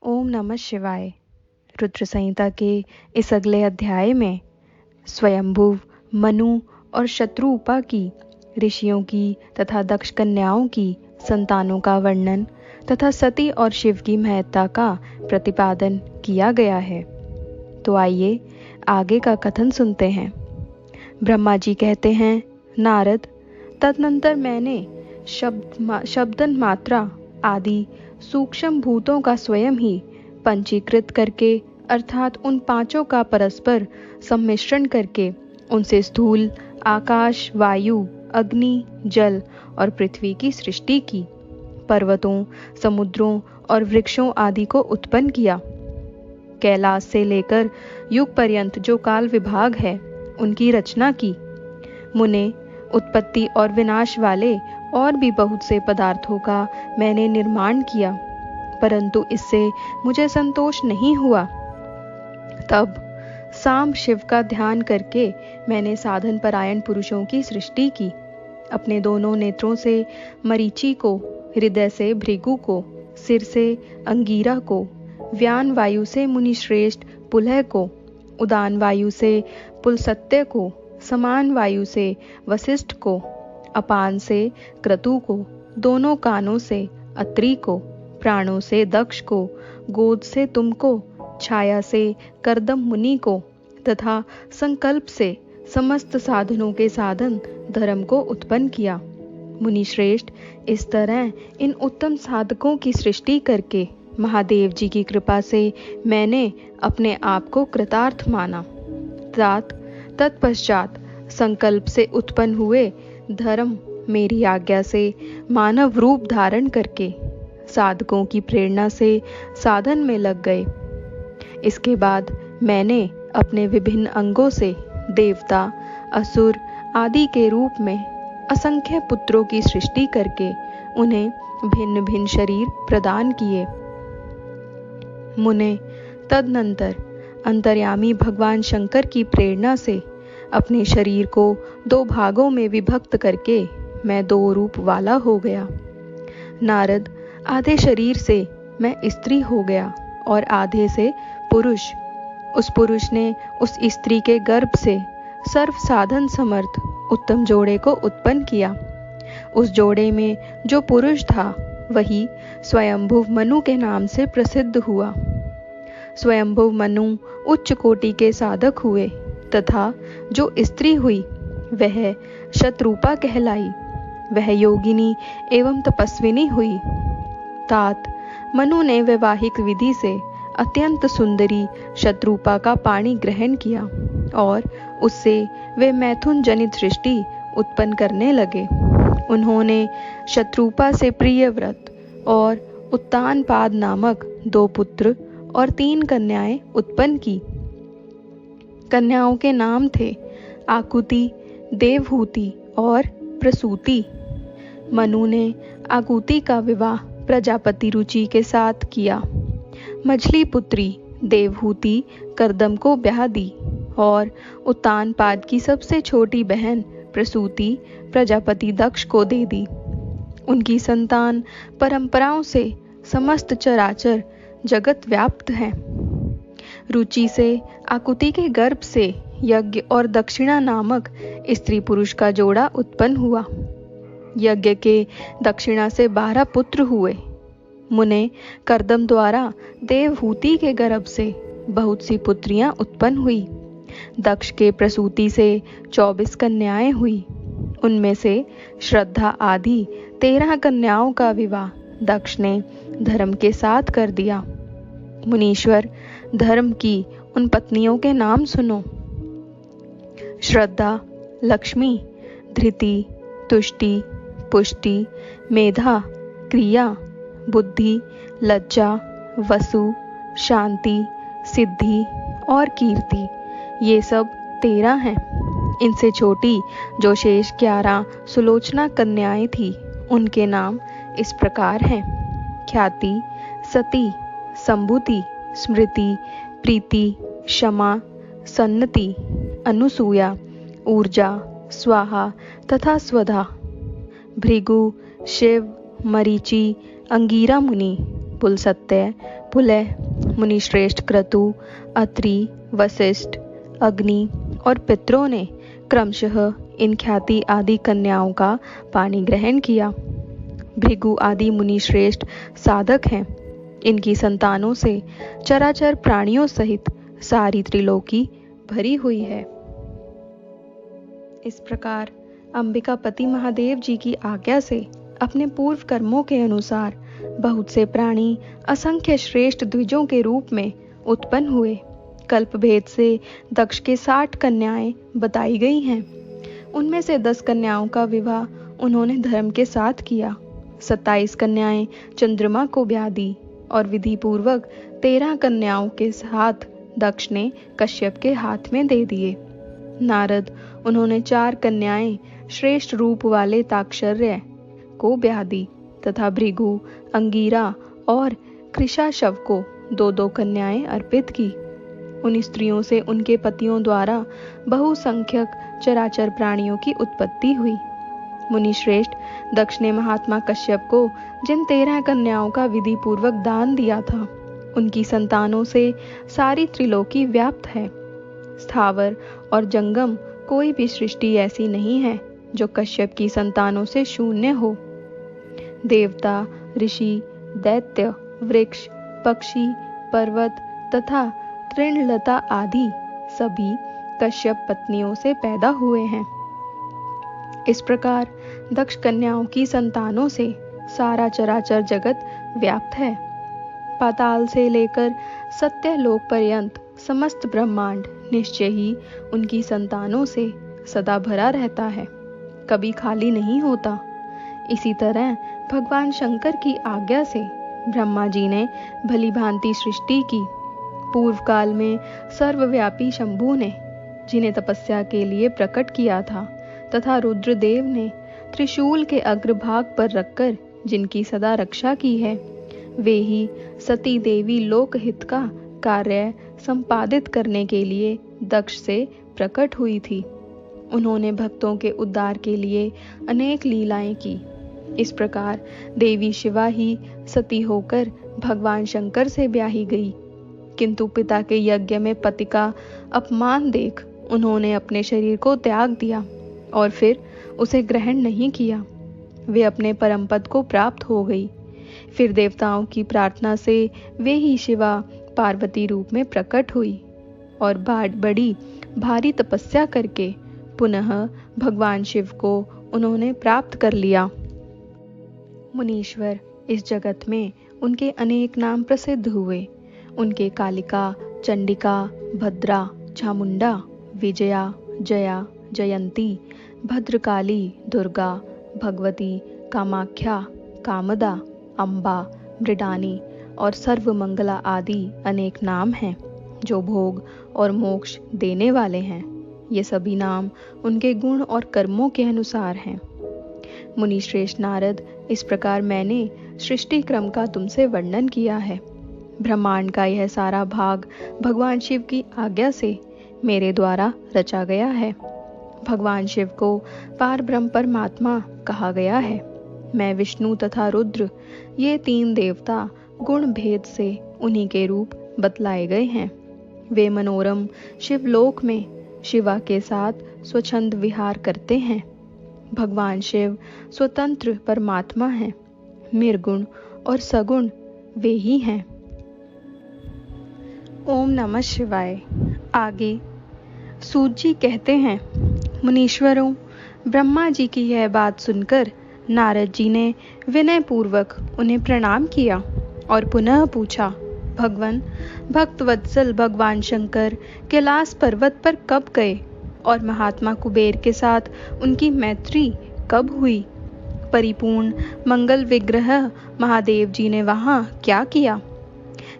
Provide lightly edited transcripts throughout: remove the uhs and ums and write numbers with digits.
ओम नमः शिवाय। रुद्र संहिता के इस अगले अध्याय में स्वयंभुव, मनु और शत्रुपा की, ऋषियों की तथा दक्ष कन्याओं की संतानों का वर्णन तथा सती और शिव की महत्ता का प्रतिपादन किया गया है। तो आइए आगे का कथन सुनते हैं। ब्रह्मा जी कहते हैं, नारद, तदनंतर मैंने शब्दन मात्रा आदि सूक्ष्म भूतों का स्वयं ही पंचीकृत करके, अर्थात उन पांचों का परस्पर सम्मिश्रण करके उनसे स्थूल आकाश, वायु, अग्नि, जल और पृथ्वी की सृष्टि की, पर्वतों, समुद्रों और वृक्षों आदि को उत्पन्न किया। कैलाश से लेकर युग पर्यंत जो काल विभाग है उनकी रचना की। मुने, उत्पत्ति और विनाश वाले और भी बहुत से पदार्थों का मैंने निर्माण किया, परंतु इससे मुझे संतोष नहीं हुआ। तब सांब शिव का ध्यान करके मैंने साधन परायण पुरुषों की सृष्टि की। अपने दोनों नेत्रों से मरीचि को, हृदय से भृगु को, सिर से अंगीरा को, व्यान वायु से मुनिश्रेष्ठ पुलह को, उदान वायु से पुलसत्य को, समान वायु से वशिष्ठ को, अपान से क्रतु को, दोनों कानों से अत्रि को, प्राणों से दक्ष को, गोद से तुमको, छाया से कर्दम मुनि को तथा संकल्प से समस्त साधनों के साधन धर्म को उत्पन्न किया। मुनि श्रेष्ठ, इस तरह इन उत्तम साधकों की सृष्टि करके महादेव जी की कृपा से मैंने अपने आप को कृतार्थ माना। तत्पश्चात संकल्प से उत्पन्न हुए धर्म मेरी आज्ञा से मानव रूप धारण करके साधकों की प्रेरणा से साधन में लग गए। इसके बाद मैंने अपने विभिन्न अंगों से देवता, असुर आदि के रूप में असंख्य पुत्रों की सृष्टि करके उन्हें भिन्न भिन्न शरीर प्रदान किए। मुने, तदनंतर अंतर्यामी भगवान शंकर की प्रेरणा से अपने शरीर को दो भागों में विभक्त करके मैं दो रूप वाला हो गया। नारद, आधे शरीर से मैं स्त्री हो गया और आधे से पुरुष। उस पुरुष ने उस स्त्री के गर्भ से सर्व साधन समर्थ उत्तम जोड़े को उत्पन्न किया। उस जोड़े में जो पुरुष था वही स्वयंभुव मनु के नाम से प्रसिद्ध हुआ। स्वयंभुव मनु उच्च कोटि के साधक हुए तथा जो स्त्री हुई वह शत्रुपा कहलाई। वह योगिनी एवं तपस्विनी हुई। तात मनु ने वैवाहिक विधि से अत्यंत सुंदरी शत्रुपा का पाणी ग्रहण किया और उससे वे मैथुन जनित सृष्टि उत्पन्न करने लगे। उन्होंने शत्रुपा से प्रियव्रत और उत्तानपाद नामक दो पुत्र और 3 कन्याएं उत्पन्न की। कन्याओं के नाम थे आकुति, देवहूति और प्रसूति। मनु ने आकुति का विवाह प्रजापति रुचि के साथ किया। मछली पुत्री देवहूति कर्दम को ब्याह दी और उत्तानपाद की सबसे छोटी बहन प्रसूति प्रजापति दक्ष को दे दी। उनकी संतान परंपराओं से समस्त चराचर जगत व्याप्त है। रुचि से आकुति के गर्भ से यज्ञ और दक्षिणा नामक स्त्री पुरुष का जोड़ा उत्पन्न हुआ। यज्ञ के दक्षिणा से 12 पुत्र हुए। मुने, कर्दम द्वारा देवहूति के गर्भ से बहुत सी पुत्रियां उत्पन्न हुई। दक्ष के प्रसूति से 24 कन्याएं हुई। उनमें से श्रद्धा आदि 13 कन्याओं का विवाह दक्ष ने धर्म के साथ कर दिया। मुनीश्वर, धर्म की उन पत्नियों के नाम सुनो। श्रद्धा, लक्ष्मी, धृति, तुष्टि, पुष्टि, मेधा, क्रिया, बुद्धि, लज्जा, वसु, शांति, सिद्धि और कीर्ति, ये सब 13 हैं। इनसे छोटी जो शेष 11 सुलोचना कन्याएं थी उनके नाम इस प्रकार हैं: ख्याति, सती, संभूति, स्मृति, प्रीति, क्षमा, सन्नति, अनुसूया, ऊर्जा, स्वाहा तथा स्वधा। भृगु, शिव, मरीचि, अंगीरा मुनि, पुलसत्य, पुलह, मुनिश्रेष्ठ क्रतु, अत्रि, वशिष्ठ, अग्नि और पितरों ने क्रमशः इन ख्याति आदि कन्याओं का पानी ग्रहण किया। भृगु आदि मुनिश्रेष्ठ साधक हैं। इनकी संतानों से चराचर प्राणियों सहित सारी त्रिलोकी भरी हुई है। इस प्रकार अंबिकापति महादेव जी की आज्ञा से अपने पूर्व कर्मों के अनुसार बहुत से प्राणी असंख्य श्रेष्ठ द्विजों के रूप में उत्पन्न हुए। कल्प भेद से दक्ष के 60 कन्याएं बताई गई हैं। उनमें से 10 कन्याओं का विवाह उन्होंने धर्म के साथ किया। 27 कन्याएं चंद्रमा को ब्याह दी और विधि पूर्वक 13 कन्याओं के साथ दक्ष ने कश्यप के हाथ में दे दिए। नारद उन्होंने 4 कन्याएं श्रेष्ठ रूप वाले ताक्षर्य को ब्याह दी तथा भृगु, अंगीरा और कृशाशव को 2-2 कन्याएं अर्पित की। उन स्त्रियों से उनके पतियों द्वारा बहुसंख्यक चराचर प्राणियों की उत्पत्ति हुई। मुनिश्रेष्ठ दक्ष ने महात्मा कश्यप को जिन 13 कन्याओं का विधि पूर्वक दान दिया था, उनकी संतानों से सारी त्रिलोकी व्याप्त है। स्थावर और जंगम कोई भी सृष्टि ऐसी नहीं है जो कश्यप की संतानों से शून्य हो। देवता, ऋषि, दैत्य, वृक्ष, पक्षी, पर्वत तथा तृणलता आदि सभी कश्यप पत्नियों से पैदा हुए हैं। इस प्रकार दक्ष कन्याओं की संतानों से सारा चराचर जगत व्याप्त है। पाताल से लेकर सत्यलोक पर्यंत समस्त ब्रह्मांड निश्चय ही उनकी संतानों से सदा भरा रहता है, कभी खाली नहीं होता। इसी तरह भगवान शंकर की आज्ञा से ब्रह्मा जी ने भली भांति सृष्टि की। पूर्व काल में सर्वव्यापी शंभु ने जिन्हें तपस्या के लिए प्रकट किया था तथा रुद्रदेव ने त्रिशूल के अग्रभाग पर रखकर जिनकी सदा रक्षा की है, वे ही सती देवी लोकहित का कार्य संपादित करने के लिए दक्ष से प्रकट हुई थी। उन्होंने भक्तों के उद्धार के लिए अनेक लीलाएं की। इस प्रकार देवी शिवा ही सती होकर भगवान शंकर से ब्याही गई, किंतु पिता के यज्ञ में पति का अपमान देख उन्होंने अपने शरीर को त्याग दिया और फिर उसे ग्रहण नहीं किया। वे अपने परम पद को प्राप्त हो गई। फिर देवताओं की प्रार्थना से वे ही शिवा पार्वती रूप में प्रकट हुई और बड़ी भारी तपस्या करके पुनः भगवान शिव को उन्होंने प्राप्त कर लिया। मुनीश्वर इस जगत में उनके अनेक नाम प्रसिद्ध हुए। उनके कालिका, चंडिका, भद्रा, चामुंडा, विजया, जया, जयंती, भद्रकाली, दुर्गा, भगवती, कामाख्या, कामदा, अम्बा, मृडानी और सर्वमंगला आदि अनेक नाम हैं जो भोग और मोक्ष देने वाले हैं। ये सभी नाम उनके गुण और कर्मों के अनुसार हैं। मुनिश्रेष्ठ नारद, इस प्रकार मैंने सृष्टि क्रम का तुमसे वर्णन किया है। ब्रह्मांड का यह सारा भाग भगवान शिव की आज्ञा से मेरे द्वारा रचा गया है। भगवान शिव को पारब्रह्म परमात्मा कहा गया है। मैं विष्णु तथा रुद्र ये 3 देवता गुण भेद से उन्हीं के रूप बतलाए गए हैं। वे मनोरम शिवलोक में शिवा के साथ स्वच्छंद विहार करते हैं। भगवान शिव स्वतंत्र परमात्मा हैं। निर्गुण और सगुण वे ही हैं। ओम नमः शिवाय। आगे सूत जी कहते हैं, मुनीश्वरों, ब्रह्मा जी की यह बात सुनकर नारद जी ने विनय पूर्वक उन्हें प्रणाम किया और पुनः पूछा, भगवान भक्तवत्सल भगवान शंकर कैलाश पर्वत पर कब गए और महात्मा कुबेर के साथ उनकी मैत्री कब हुई? परिपूर्ण मंगल विग्रह महादेव जी ने वहां क्या किया?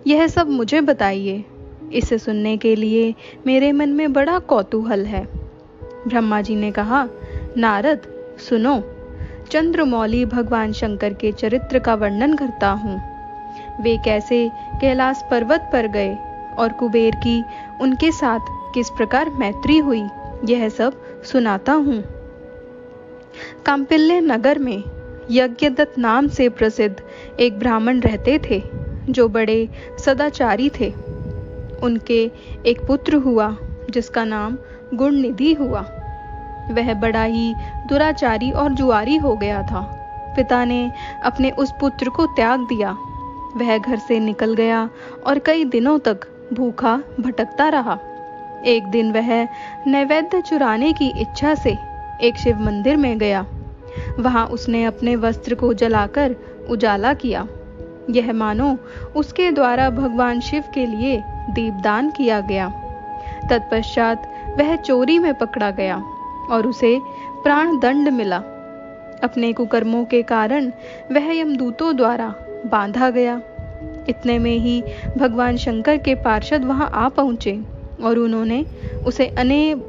यह सब मुझे बताइए। इसे सुनने के लिए मेरे मन में बड़ा कौतूहल है। ब्रह्मा जी ने कहा, नारद सुनो, चंद्रमौली भगवान शंकर के चरित्र का वर्णन करता हूँ। वे कैसे कैलाश पर्वत पर गए और कुबेर की उनके साथ किस प्रकार मैत्री हुई, यह सब सुनाता हूँ। कांपिल्य नगर में यज्ञदत्त नाम से प्रसिद्ध एक ब्राह्मण रहते थे। जो बड़े सदाचारी थे। उनके एक पुत्र हुआ जिसका नाम गुणनिधि हुआ। वह बड़ा ही दुराचारी और जुआरी हो गया था। पिता ने अपने उस पुत्र को त्याग दिया। वह घर से निकल गया और कई दिनों तक भूखा भटकता रहा। एक दिन वह नैवेद्य चुराने की इच्छा से एक शिव मंदिर में गया। वहां उसने अपने वस्त्र को जलाकर उजाला किया। यह मानो उसके द्वारा भगवान शिव के लिए दीपदान किया गया। तत्पश्चात वह चोरी में पकड़ा गया और उसे प्राण दंड मिला। अपने कुकर्मों के कारण वह यमदूतों द्वारा बांधा गया। इतने में ही भगवान शंकर के पार्षद वहां आ पहुंचे और उन्होंने उसे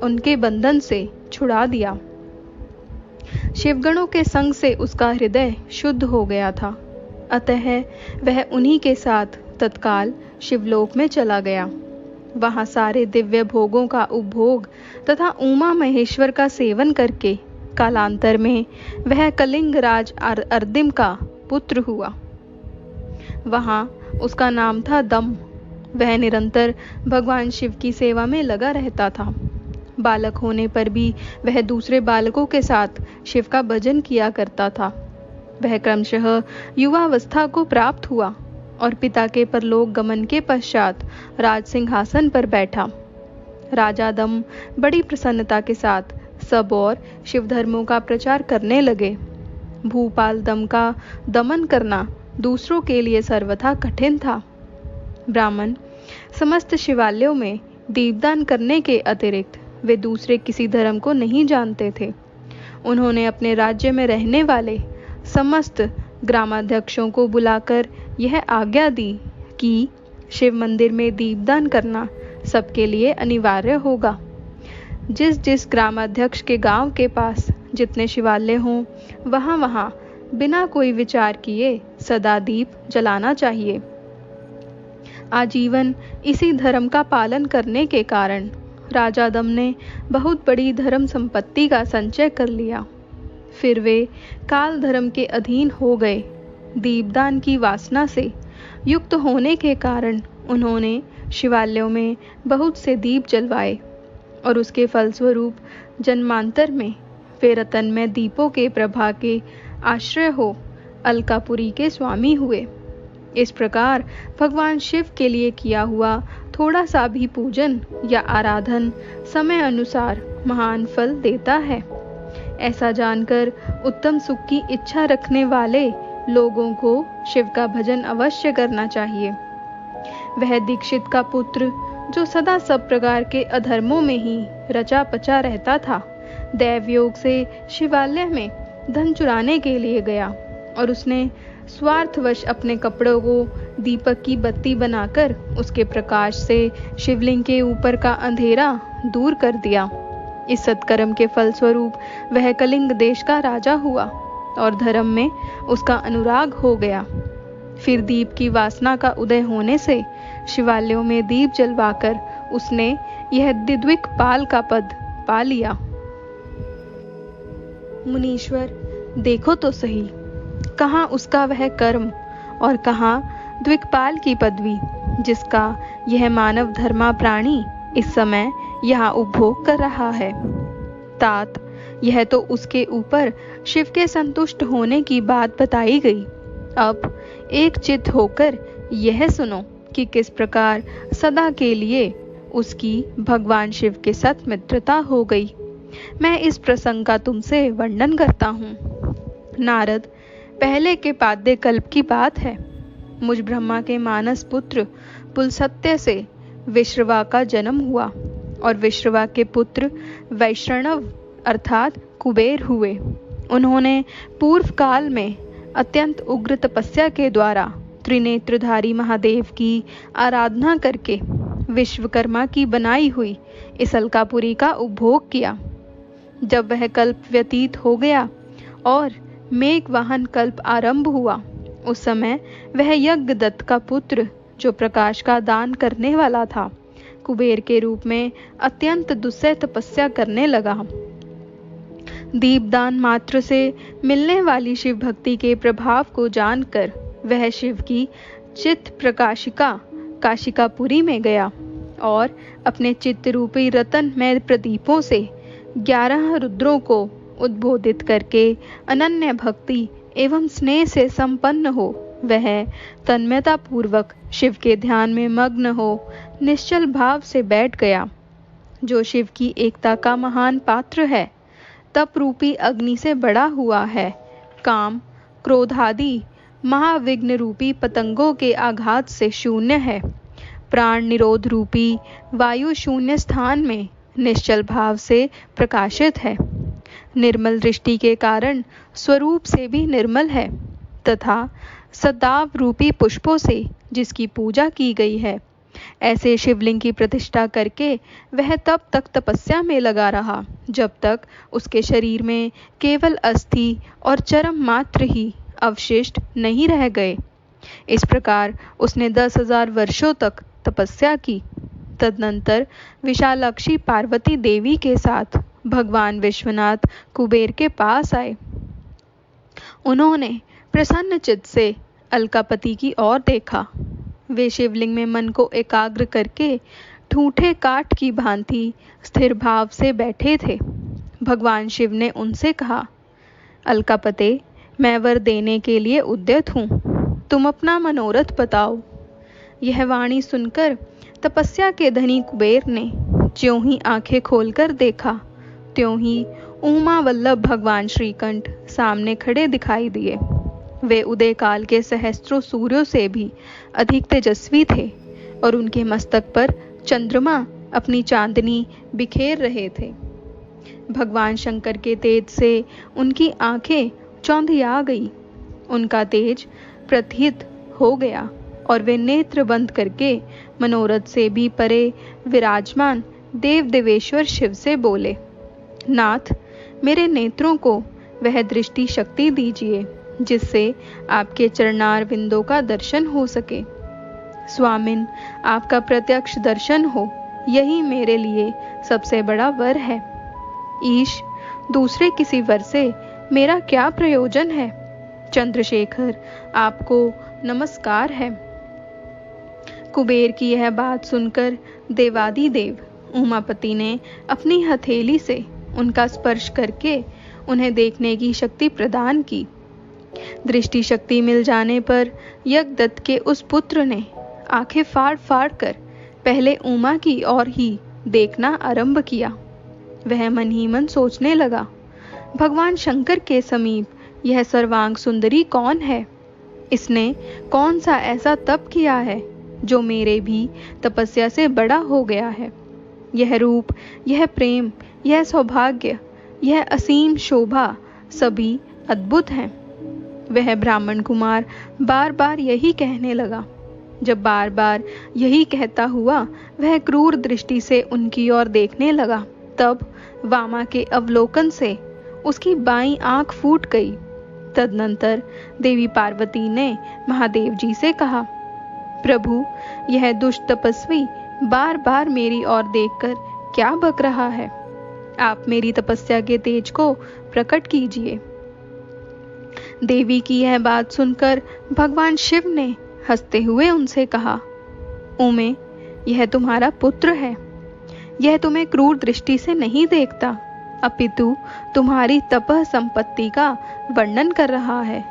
उनके बंधन से छुड़ा दिया। शिवगणों के संग से उसका हृदय शुद्ध हो गया था। अतः वह उन्हीं के साथ तत्काल शिवलोक में चला गया। वहां सारे दिव्य भोगों का उपभोग तथा उमा महेश्वर का सेवन करके कालांतर में वह कलिंग राज अर्दिम का पुत्र हुआ। वहां उसका नाम था दम। वह निरंतर भगवान शिव की सेवा में लगा रहता था। बालक होने पर भी वह दूसरे बालकों के साथ शिव का भजन किया करता था। वह क्रमशः युवावस्था को प्राप्त हुआ और पिता के परलोक गमन के पश्चात राज सिंहासन पर बैठा। राजा दम बड़ी प्रसन्नता के साथ सब और शिव धर्मों का प्रचार करने लगे। भूपाल दम का दमन करना दूसरों के लिए सर्वथा कठिन था। ब्राह्मण समस्त शिवालयों में दीपदान करने के अतिरिक्त वे दूसरे किसी धर्म को नहीं जानते थे। उन्होंने अपने राज्य में रहने वाले समस्त ग्रामाध्यक्षों को बुलाकर यह आज्ञा दी कि शिव मंदिर में दीपदान करना सबके लिए अनिवार्य होगा। जिस जिस ग्रामाध्यक्ष के गांव के पास जितने शिवालय हों वहां वहां बिना कोई विचार किए सदा दीप जलाना चाहिए। आजीवन इसी धर्म का पालन करने के कारण राजा दम ने बहुत बड़ी धर्म संपत्ति का संचय कर लिया। फिर वे काल धर्म के अधीन हो गए। दीपदान की वासना से युक्त होने के कारण उन्होंने शिवालयों में बहुत से दीप जलवाए और उसके फलस्वरूप जन्मांतर में वे रतनमय दीपों के प्रभा के आश्रय हो अलकापुरी के स्वामी हुए। इस प्रकार भगवान शिव के लिए किया हुआ थोड़ा सा भी पूजन या आराधन समय अनुसार महान फल देता है। ऐसा जानकर उत्तम सुख की इच्छा रखने वाले लोगों को शिव का भजन अवश्य करना चाहिए। वह दीक्षित का पुत्र जो सदा सब प्रकार के अधर्मों में ही रचा पचा रहता था, दैवयोग से शिवालय में धन चुराने के लिए गया और उसने स्वार्थवश अपने कपड़ों को दीपक की बत्ती बनाकर उसके प्रकाश से शिवलिंग के ऊपर का अंधेरा दूर कर दिया। इस सत्कर्म के फलस्वरूप वह कलिंग देश का राजा हुआ और धर्म में उसका अनुराग हो गया। फिर दीप की वासना का उदय होने से शिवालयों में दीप जलवाकर उसने यह दिद्विकपाल का पद पा लिया। मुनीश्वर देखो तो सही, कहाँ उसका वह कर्म और कहाँ द्विकपाल की पदवी जिसका यह मानव धर्मा प्राणी इस समय यहाँ उपभोग कर रहा है। तात, यह तो उसके ऊपर शिव के संतुष्ट होने की बात बताई गई। अब एक चित्त होकर यह सुनो कि किस प्रकार सदा के लिए उसकी भगवान शिव के साथ मित्रता हो गई। मैं इस प्रसंग का तुमसे वर्णन करता हूँ। नारद, पहले के पाद्य कल्प की बात है। मुझ ब्रह्मा के मानस पुत्र पुलसत्य से विश्रवा का जन्म हुआ और विश्रवा के पुत्र वैष्णव अर्थात कुबेर हुए। उन्होंने पूर्व काल में अत्यंत उग्र तपस्या के द्वारा त्रिनेत्रधारी महादेव की आराधना करके विश्वकर्मा की बनाई हुई इस अलकापुरी का उपभोग किया। जब वह कल्प व्यतीत हो गया और मेघवाहन कल्प आरंभ हुआ, उस समय वह यज्ञदत्त का पुत्र जो प्रकाश का दान करने वाला था, कुबेर के रूप में अत्यंत दुस्सह तपस्या करने लगा। दीपदान मात्र से मिलने वाली शिव भक्ति के प्रभाव को जानकर वह शिव की चित्त प्रकाशिका काशिकापुरी में गया और अपने चित्त रूपी रतनमय प्रदीपों से 11 रुद्रों को उद्बोधित करके अनन्य भक्ति एवं स्नेह से संपन्न हो वह तन्मयता पूर्वक शिव के ध्यान में मग्न हो निश्चल भाव से बैठ गया। जो शिव की एकता का महान पात्र है, तप रूपी अग्नि से बड़ा हुआ है, काम क्रोधादि महाविघ्न रूपी पतंगों के आघात से शून्य है, प्राण निरोध रूपी वायु शून्य स्थान में निश्चल भाव से प्रकाशित है, निर्मल दृष्टि के कारण स्वरूप से भी निर्मल है तथा सदाव रूपी पुष्पों से जिसकी पूजा की गई है। ऐसे शिवलिंग की प्रतिष्ठा करके वह तब तक तपस्या में लगा रहा जब तक उसके शरीर में केवल अस्थि और चरम मात्र ही अवशिष्ट नहीं रह गए। इस प्रकार उसने 10,000 वर्षों तक तपस्या की। तदनंतर विशालाक्षी पार्वती देवी के साथ भगवान विश्वनाथ कुबेर के पास आए। उन्होंने प्रसन्न चित्त से अलकापति की ओर देखा। वे शिवलिंग में मन को एकाग्र करके ठूठे काठ की भांति स्थिर भाव से बैठे थे। भगवान शिव ने उनसे कहा, अलकापते, मैं वर देने के लिए उद्यत हूँ, तुम अपना मनोरथ बताओ। यह वाणी सुनकर तपस्या के धनी कुबेर ने ज्यों ही आंखें खोलकर देखा, त्यों ही उमा वल्लभ भगवान श्रीकंठ सामने खड़े दिखाई दिए। वे उदय काल के सहस्त्रों सूर्यों से भी अधिक तेजस्वी थे और उनके मस्तक पर चंद्रमा अपनी चांदनी बिखेर रहे थे। भगवान शंकर के तेज से उनकी आंखें चौंधिया गई, उनका तेज प्रथित हो गया और वे नेत्र बंद करके मनोरथ से भी परे विराजमान देव देवेश्वर शिव से बोले, नाथ, मेरे नेत्रों को वह दृष्टि शक्ति दीजिए जिससे आपके चरणार विंदों का दर्शन हो सके। स्वामिन, आपका प्रत्यक्ष दर्शन हो, यही मेरे लिए सबसे बड़ा वर है। ईश, दूसरे किसी वर से मेरा क्या प्रयोजन है। चंद्रशेखर, आपको नमस्कार है। कुबेर की यह बात सुनकर देवादिदेव उमापति ने अपनी हथेली से उनका स्पर्श करके उन्हें देखने की शक्ति प्रदान की। दृष्टि शक्ति मिल जाने पर यज्ञदत्त के उस पुत्र ने आंखें फाड़ फाड़ कर पहले उमा की ओर ही देखना आरंभ किया। वह मन ही मन सोचने लगा, भगवान शंकर के समीप यह सर्वांग सुंदरी कौन है? इसने कौन सा ऐसा तप किया है जो मेरे भी तपस्या से बड़ा हो गया है? यह रूप, यह प्रेम, यह सौभाग्य, यह असीम शोभा सभी अद्भुत हैं। वह ब्राह्मण कुमार बार बार यही कहने लगा। जब बार बार यही कहता हुआ वह क्रूर दृष्टि से उनकी ओर देखने लगा, तब वामा के अवलोकन से उसकी बाईं आंख फूट गई। तदनंतर देवी पार्वती ने महादेव जी से कहा, प्रभु, यह दुष्ट तपस्वी बार बार मेरी ओर देखकर क्या बक रहा है? आप मेरी तपस्या के तेज को प्रकट कीजिए। देवी की यह बात सुनकर भगवान शिव ने हंसते हुए उनसे कहा, उमे, यह तुम्हारा पुत्र है। यह तुम्हें क्रूर दृष्टि से नहीं देखता, अपितु तुम्हारी तपः संपत्ति का वर्णन कर रहा है।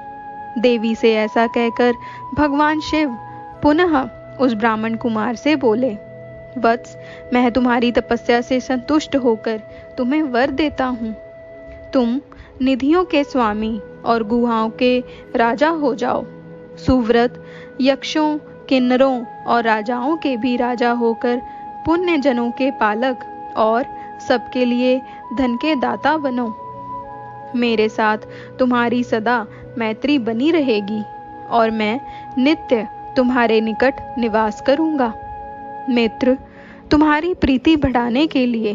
देवी से ऐसा कहकर भगवान शिव पुनः उस ब्राह्मण कुमार से बोले, वत्स, मैं तुम्हारी तपस्या से संतुष्ट होकर तुम्हें वर देता हूँ। तुम निधियों के स्वामी और गुहाओं के राजा हो जाओ। सुव्रत यक्षों, किन्नरों और राजाओं के भी राजा होकर पुण्य जनों के पालक और सबके लिए धन के दाता बनो। मेरे साथ तुम्हारी सदा मैत्री बनी रहेगी और मैं नित्य तुम्हारे निकट निवास करूंगा। मित्र, तुम्हारी प्रीति बढ़ाने के लिए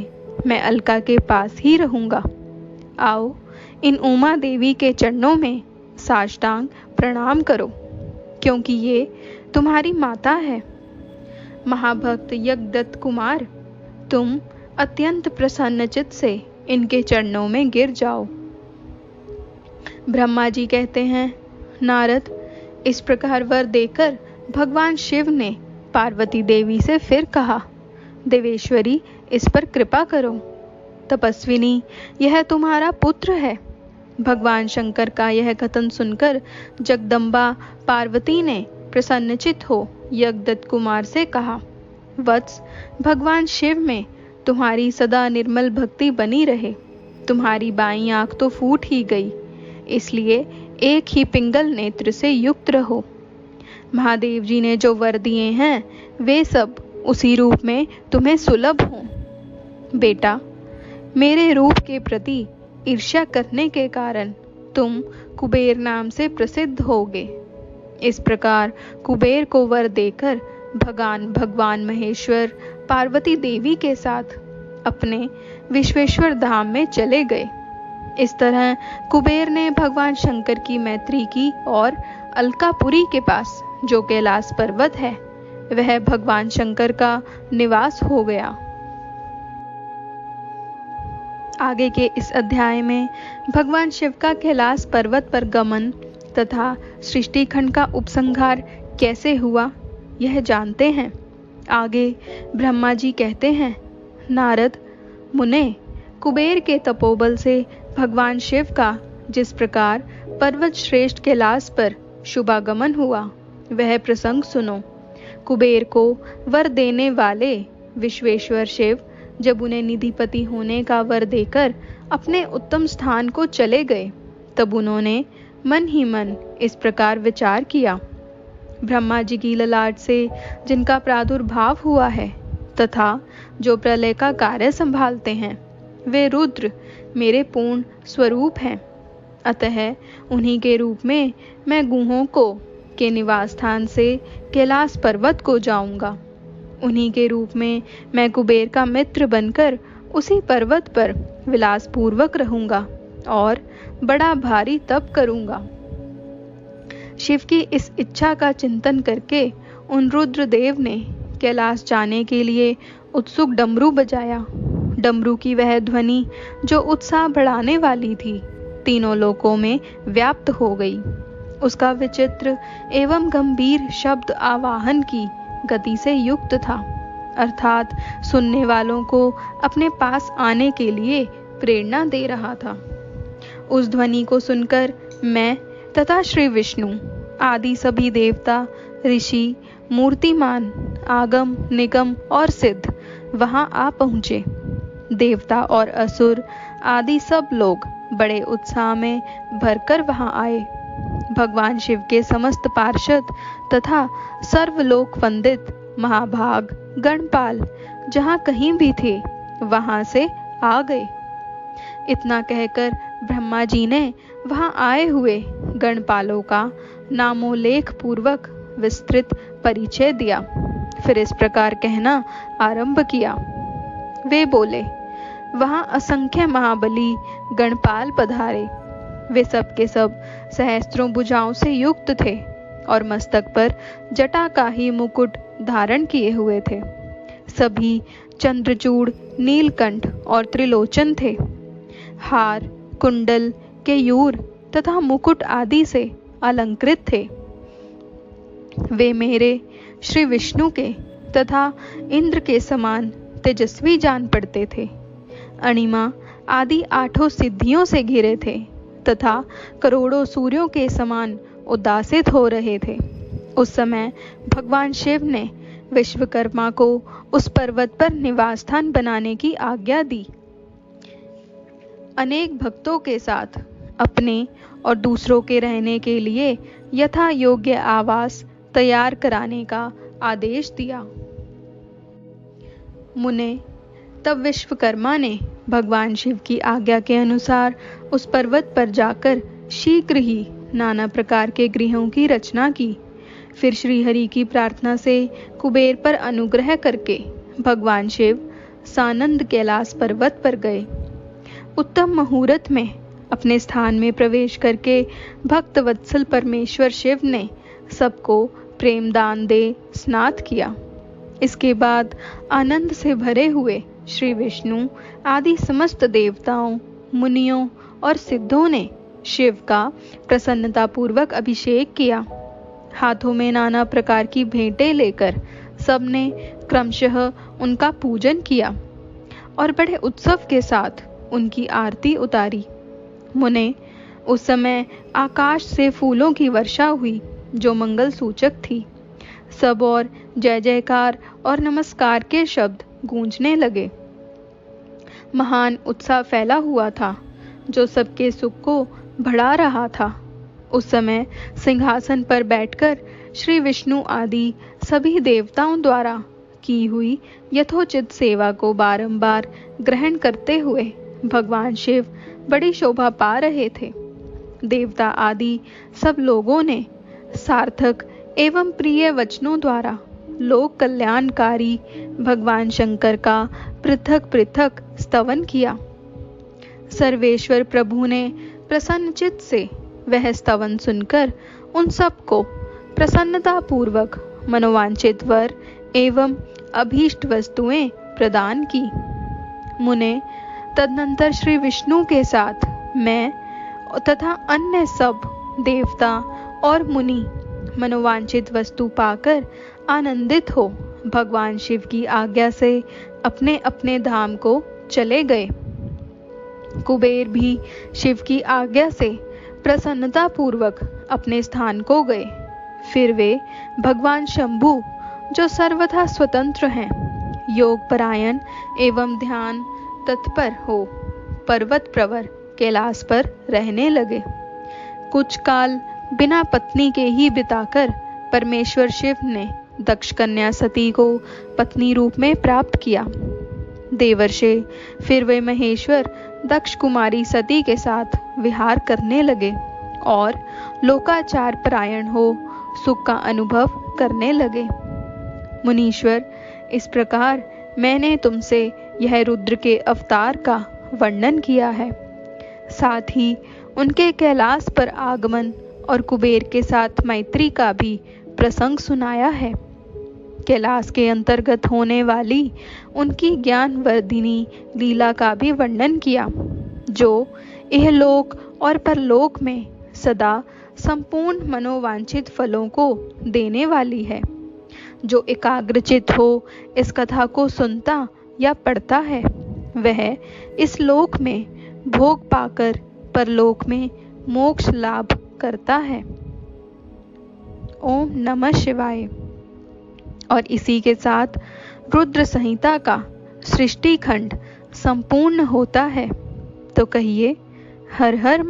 मैं अलका के पास ही रहूंगा। आओ, इन उमा देवी के चरणों में साष्टांग प्रणाम करो, क्योंकि ये तुम्हारी माता है। महाभक्त यज्ञदत्त कुमार, तुम अत्यंत प्रसन्नचित्त से इनके चरणों में गिर जाओ। ब्रह्मा जी कहते हैं, नारद, इस प्रकार वर देकर भगवान शिव ने पार्वती देवी से फिर कहा, देवेश्वरी, इस पर कृपा करो। तपस्विनी, यह तुम्हारा पुत्र है। भगवान शंकर का यह कथन सुनकर जगदम्बा पार्वती ने प्रसन्नचित हो यज्ञदत्त कुमार से कहा, वत्स, भगवान शिव में तुम्हारी सदा निर्मल भक्ति बनी रहे। तुम्हारी बाईं आंख तो फूट ही गई, इसलिए एक ही पिंगल नेत्र से युक्त रहो। महादेव जी ने जो वर दिए हैं वे सब उसी रूप में तुम्हें सुलभ हों। बेटा, मेरे रूप के प्रति ईर्ष्या करने के कारण तुम कुबेर नाम से प्रसिद्ध होगे। इस प्रकार कुबेर को वर देकर भगवान महेश्वर पार्वती देवी के साथ अपने विश्वेश्वर धाम में चले गए। इस तरह कुबेर ने भगवान शंकर की मैत्री की और अलकापुरी के पास जो कैलाश पर्वत है वह भगवान शंकर का निवास हो गया। आगे के इस अध्याय में भगवान शिव का कैलाश पर्वत पर गमन तथा सृष्टिखंड का उपसंहार कैसे हुआ यह जानते हैं। आगे ब्रह्मा जी कहते हैं, नारद मुने, कुबेर के तपोबल से भगवान शिव का जिस प्रकार पर्वत श्रेष्ठ कैलाश पर शुभागमन हुआ वह प्रसंग सुनो। कुबेर को वर देने वाले विश्वेश्वर शिव जब उन्हें निधिपति होने का वर देकर अपने उत्तम स्थान को चले गए तब उन्होंने मन ही मन इस प्रकार विचार किया, ब्रह्मा जी की ललाट से जिनका प्रादुर्भाव हुआ है तथा जो प्रलय का कार्य संभालते हैं वे रुद्र मेरे पूर्ण स्वरूप हैं। अतः उन्हीं के रूप में मैं गुहों को के निवास स्थान से कैलाश पर्वत को जाऊंगा। उन्हीं के रूप में मैं कुबेर का मित्र बनकर उसी पर्वत पर विलासपूर्वक रहूंगा और बड़ा भारी तप करूंगा। शिव की इस इच्छा का चिंतन करके उन रुद्रदेव ने कैलाश जाने के लिए उत्सुक डमरू बजाया। डमरू की वह ध्वनि जो उत्साह बढ़ाने वाली थी तीनों लोकों में व्याप्त हो गई। उसका विचित्र एवं गंभीर शब्द आवाहन की गति से युक्त था, अर्थात सुनने वालों को अपने पास आने के लिए प्रेरणा दे रहा था। उस ध्वनि को सुनकर मैं तथा श्री विष्णु आदि सभी देवता, ऋषि, मूर्तिमान, आगम, निगम और सिद्ध वहां आ पहुंचे। देवता और असुर आदि सब लोग बड़े उत्साह में भरकर वहां आए। भगवान शिव के समस्त पार्षद तथा सर्वलोक वंदित महाभाग गणपाल जहां कहीं भी थे वहां से आ गए। इतना कहकर ब्रह्मा जी ने वहां आए हुए गणपालों का नामोल्लेख पूर्वक विस्तृत परिचय दिया। फिर इस प्रकार कहना आरंभ किया। वे बोले, वहां असंख्य महाबली गणपाल पधारे। वे सब के सब सहस्त्रों भुजाओं से युक्त थे और मस्तक पर जटा का ही मुकुट धारण किए हुए थे। सभी चंद्रचूड़, नीलकंठ और त्रिलोचन थे। हार, कुंडल, केयूर तथा मुकुट आदि से अलंकृत थे। वे मेरे श्री विष्णु के तथा इंद्र के समान तेजस्वी जान पड़ते थे। अणिमा आदि 8 सिद्धियों से घिरे थे तथा करोड़ों सूर्यों के समान उदासित हो रहे थे। उस समय भगवान शिव ने विश्वकर्मा को उस पर्वत पर निवास स्थान बनाने की आज्ञा दी। अनेक भक्तों के साथ अपने और दूसरों के रहने के लिए यथा योग्य आवास तैयार कराने का आदेश दिया। मुने, तब विश्वकर्मा ने भगवान शिव की आज्ञा के अनुसार उस पर्वत पर जाकर शीघ्र ही नाना प्रकार के गृहों की रचना की। फिर श्रीहरि की प्रार्थना से कुबेर पर अनुग्रह करके भगवान शिव सानंद कैलाश पर्वत पर गए। उत्तम मुहूर्त में अपने स्थान में प्रवेश करके भक्त वत्सल परमेश्वर शिव ने सबको प्रेम दान दे स्नात किया। इसके बाद आनंद से भरे हुए श्री विष्णु आदि समस्त देवताओं, मुनियों और सिद्धों ने शिव का प्रसन्नतापूर्वक अभिषेक किया। हाथों में नाना प्रकार की भेंटें लेकर सबने क्रमशः उनका पूजन किया और बड़े उत्सव के साथ उनकी आरती उतारी। मुने, उस समय आकाश से फूलों की वर्षा हुई जो मंगल सूचक थी। सब और जय जयकार और नमस्कार के शब्द गूंजने लगे। महान उत्साह फैला हुआ था जो सबके सुख को बढ़ा रहा था। उस समय सिंहासन पर बैठकर श्री विष्णु आदि सभी देवताओं द्वारा की हुई यथोचित सेवा को बारंबार ग्रहण करते हुए भगवान शिव बड़ी शोभा पा रहे थे। देवता आदि सब लोगों ने सार्थक एवं प्रिय वचनों द्वारा लोक कल्याणकारी भगवान शंकर का पृथक पृथक स्तवन किया। सर्वेश्वर प्रभु ने प्रसन्नचित्त से वह स्तवन सुनकर उन सबको प्रसन्नता पूर्वक मनोवांछित वर एवं अभीष्ट वस्तुएं प्रदान की। मुने, तदनंतर श्री विष्णु के साथ मैं तथा अन्य सब देवता और मुनि मनोवांछित वस्तु पाकर आनंदित हो भगवान शिव की आज्ञा से अपने अपने धाम को चले गए। कुबेर भी शिव की आज्ञा से प्रसन्नता पूर्वक अपने स्थान को गए। फिर वे भगवान शंभु जो सर्वथा स्वतंत्र हैं, योग परायण एवं ध्यान तत्पर हो पर्वत प्रवर कैलाश पर रहने लगे। कुछ काल बिना पत्नी के ही बिताकर परमेश्वर शिव ने दक्ष कन्या सती को पत्नी रूप में प्राप्त किया। देवर्षि फिर वे महेश्वर दक्ष कुमारी सती के साथ विहार करने लगे और लोकाचार परायण हो सुख का अनुभव करने लगे। मुनीश्वर, इस प्रकार मैंने तुमसे यह रुद्र के अवतार का वर्णन किया है। साथ ही उनके कैलाश पर आगमन और कुबेर के साथ मैत्री का भी प्रसंग सुनाया है। कैलाश के अंतर्गत होने वाली उनकी ज्ञानवर्धिनी लीला का भी वर्णन किया, जो इहलोक और परलोक में सदा संपूर्ण मनोवांछित फलों को देने वाली है। जो एकाग्रचित हो इस कथा को सुनता या पढ़ता है, वह इस लोक में भोग पाकर परलोक में मोक्ष लाभ करता है। ओम नमः शिवाय। और इसी के साथ रुद्र संहिता का सृष्टि खंड संपूर्ण होता है। तो कहिए हर हर